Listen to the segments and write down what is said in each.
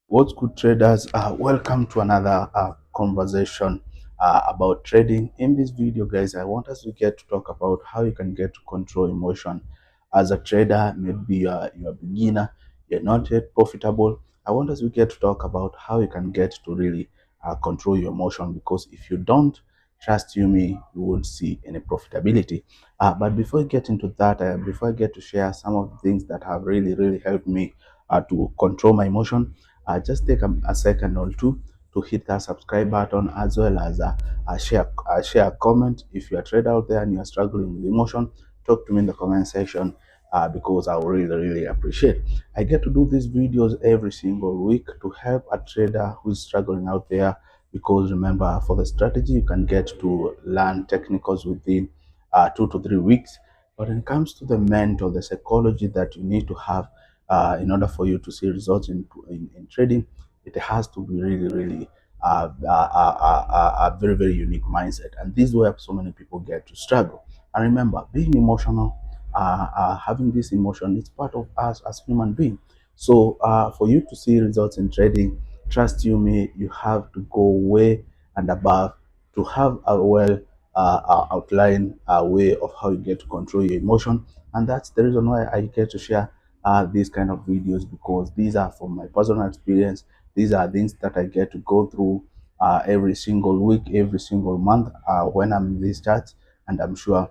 What's good, traders? Welcome to another conversation about trading. In this video, guys, I want us to get to talk about how you can get to control emotion as a trader. Maybe you're a beginner, you're not yet profitable. I want us to get to talk about how you can get to really control your emotion, because if you don't, trust you me, you won't see any profitability. But before I get into that, before I get to share some of the things that have really helped me to control my emotion, just take a second or two to hit that subscribe button, as well as share a comment. If you're a trader out there and you're struggling with emotion, talk to me in the comment section, because I will really appreciate. I get to do these videos every single week to help a trader who's struggling out there, because remember, for the strategy you can get to learn technicals within 2 to 3 weeks. But when it comes to the mental, the psychology that you need to have in order for you to see results in trading, it has to be really a very unique mindset. And this is where so many people get to struggle. And remember, being emotional, having this emotion, it's part of us as human beings. So for you to see results in trading, trust you me, you have to go way and above to have a well outline way of how you get to control your emotion. And that's the reason why I get to share these kind of videos, because these are from my personal experience. These are things that I get to go through every single week, every single month when I'm in these charts. And I'm sure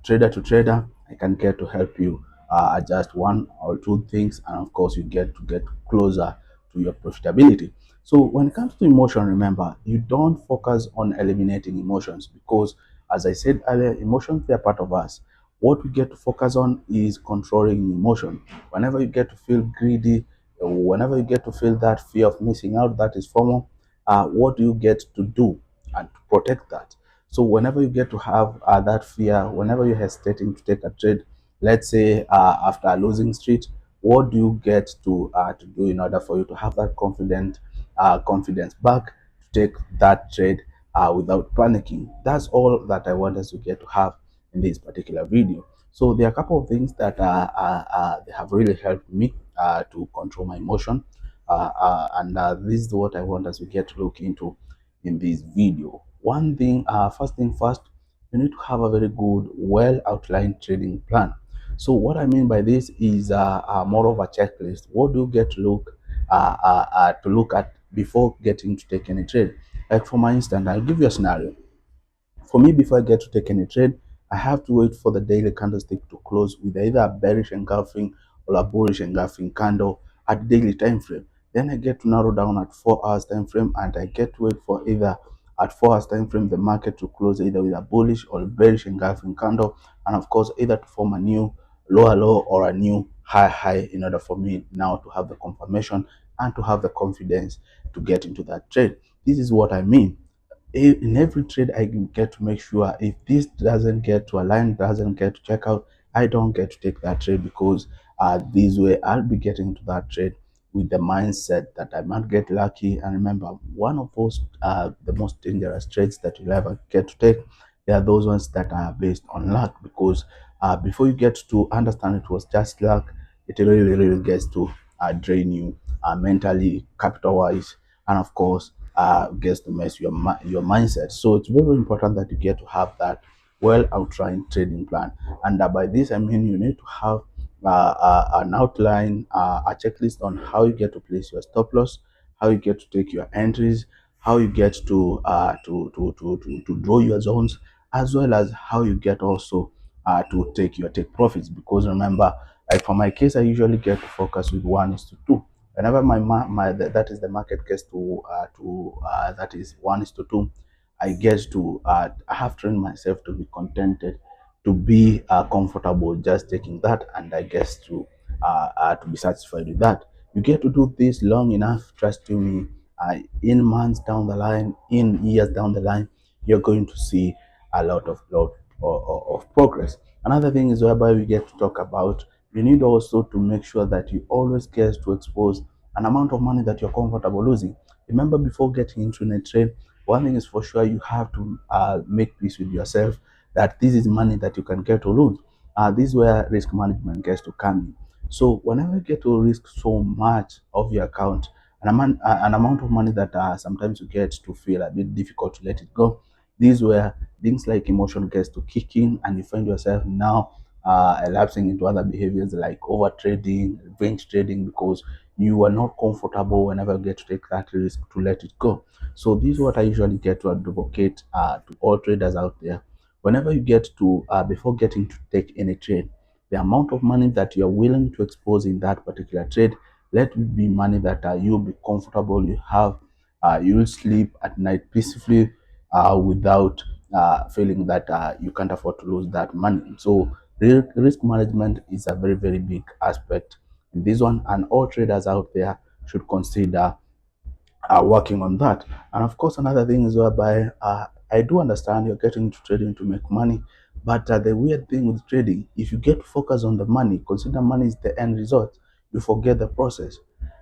trader to trader, I can get to help you adjust one or two things, and of course you get to get closer to your profitability. So when it comes to emotion, remember, you don't focus on eliminating emotions, because as I said earlier, emotions, they're part of us. What we get to focus on is controlling emotion. Whenever you get to feel greedy, whenever you get to feel that fear of missing out, that is FOMO, what do you get to do and to protect that? So whenever you get to have that fear, whenever you're hesitating to take a trade, let's say after a losing streak, what do you get to do in order for you to have that confidence back to take that trade without panicking? That's all that I want us to get to have in this particular video. So there are a couple of things that they have really helped me to control my emotion, and this is what I want us to get to look into in this video. One thing, first thing first, you need to have a very good, well outlined trading plan. So what I mean by this is more of a checklist. What do you get to look at before getting to take any trade? Like for my instance, I'll give you a scenario. For me, before I get to take any trade, I have to wait for the daily candlestick to close with either a bearish engulfing or a bullish engulfing candle at daily time frame. Then I get to narrow down at 4 hours time frame, and I get to wait for either at 4 hours time frame the market to close either with a bullish or a bearish engulfing candle, and of course either to form a new lower low or a new high in order for me now to have the confirmation and to have the confidence to get into that trade. This is what I mean. In every trade I get to make sure if this doesn't get to align, doesn't get to check out, I don't get to take that trade, because this way I'll be getting to that trade with the mindset that I might get lucky. And remember, one of those the most dangerous trades that you'll ever get to take, they are those ones that are based on luck, because before you get to understand it was just luck, it really gets to drain you mentally, capital wise, and of course gets to mess your mindset. So it's very important that you get to have that well outlined trading plan. And by this I mean you need to have an outline, a checklist on how you get to place your stop loss, how you get to take your entries, how you get to draw your zones, as well as how you get also to take your take profits. Because remember, like for my case, I usually get to focus with 1:2. Whenever that is the market gets to that is 1:2, I get to I have trained myself to be contented, to be comfortable just taking that, and I guess to be satisfied with that. You get to do this long enough, trust you me, in months down the line, in years down the line, you're going to see a lot of progress. Another thing is whereby we get to talk about, you need also to make sure that you always get to expose an amount of money that you're comfortable losing. Remember, before getting into a trade, one thing is for sure, you have to make peace with yourself that this is money that you can get to lose. This is where risk management gets to come in. So whenever you get to risk so much of your account, an amount of money that sometimes you get to feel a bit difficult to let it go. These where things like emotion gets to kick in, and you find yourself now elapsing into other behaviors like overtrading, revenge trading, because you are not comfortable whenever you get to take that risk to let it go. So this is what I usually get to advocate to all traders out there. Whenever you get to, before getting to take any trade, the amount of money that you are willing to expose in that particular trade, let it be money that you'll be comfortable, you have, you'll sleep at night peacefully without feeling that you can't afford to lose that money. So risk management is a very, very big aspect in this one, and all traders out there should consider working on that. And of course, another thing is whereby I do understand you're getting into trading to make money, but the weird thing with trading, if you get focused on the money, consider money is the end result, you forget the process.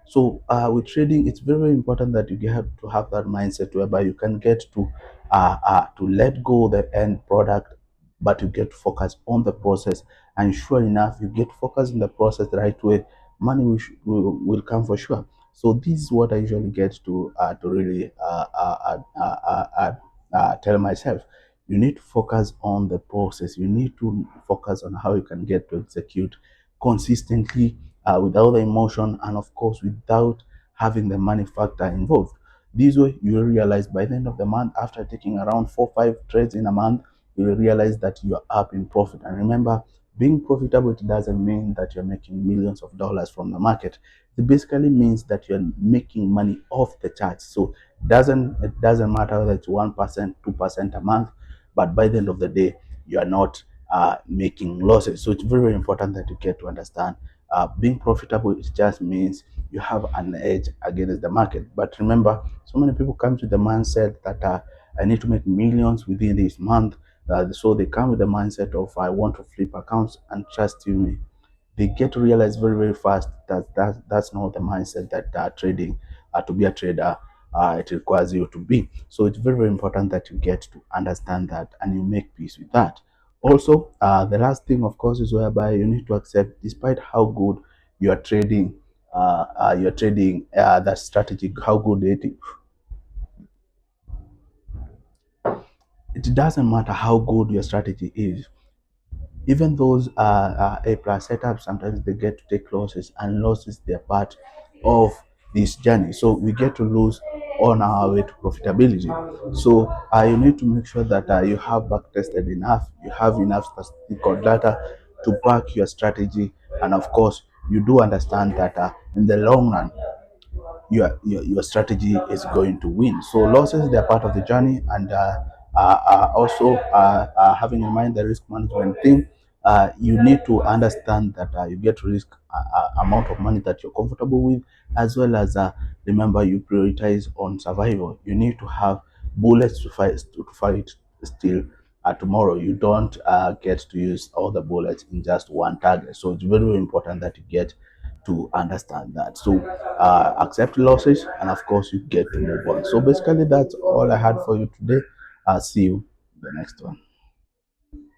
So with trading, it's very, very important that you get to have that mindset whereby you can get to let go the end product, but you get focused on the process. And sure enough, you get focused in the process the right way, money will come for sure. So this is what I usually get to really tell myself. You need to focus on the process. You need to focus on how you can get to execute consistently without the emotion, and of course without having the money factor involved. This way you will realize by the end of the month, after taking around 4 5 trades in a month, you will realize that you are up in profit. And remember, being profitable, it doesn't mean that you're making millions of dollars from the market. It basically means that you're making money off the charts. So it doesn't matter whether it's 1%, 2% a month, but by the end of the day, you are not making losses. So it's very, very important that you get to understand being profitable. It just means you have an edge against the market. But remember, so many people come to the mindset that I need to make millions within this month. So they come with the mindset of I want to flip accounts, and trust you me, they get to realize very, very fast that that's not the mindset that trading, to be a trader, it requires you to be. So it's very, very important that you get to understand that and you make peace with that. Also, the last thing, of course, is whereby you need to accept, despite how good you are trading, that strategy, how good it doesn't matter how good your strategy is. Even those A plus setups, sometimes they get to take losses, and losses they're part of this journey. So we get to lose on our way to profitability. So you need to make sure that you have back tested enough, you have enough statistical data to back your strategy, and of course you do understand that in the long run your strategy is going to win. So losses, they're part of the journey, and also having in mind the risk management thing, you need to understand that you get risk amount of money that you're comfortable with, as well as remember, you prioritize on survival. You need to have bullets to fight still tomorrow. You don't get to use all the bullets in just one target. So it's very, very important that you get to understand that. So accept losses, and of course you get to move on. So basically that's all I had for you today. I'll see you in the next one.